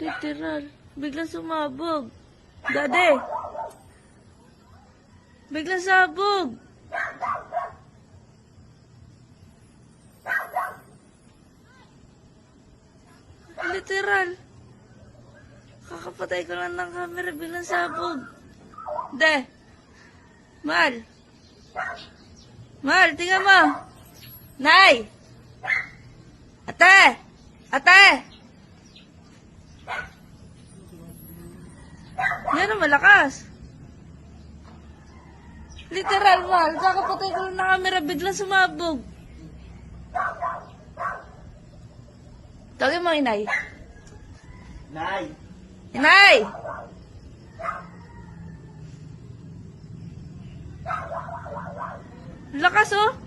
Literal. Biglang sumabog. Dade! Biglang sabog! Literal. Kakapatay ko lang ng camera, biglang sabog. De! Mal! Mal, tingnan mo! Nay! Ate! Ate! Yan ang malakas. Literal, Mal. Kakapatay ko lang ng camera, biglang sumabog. Tawagin mo, inay. Nay! Inay! Lakas, oh.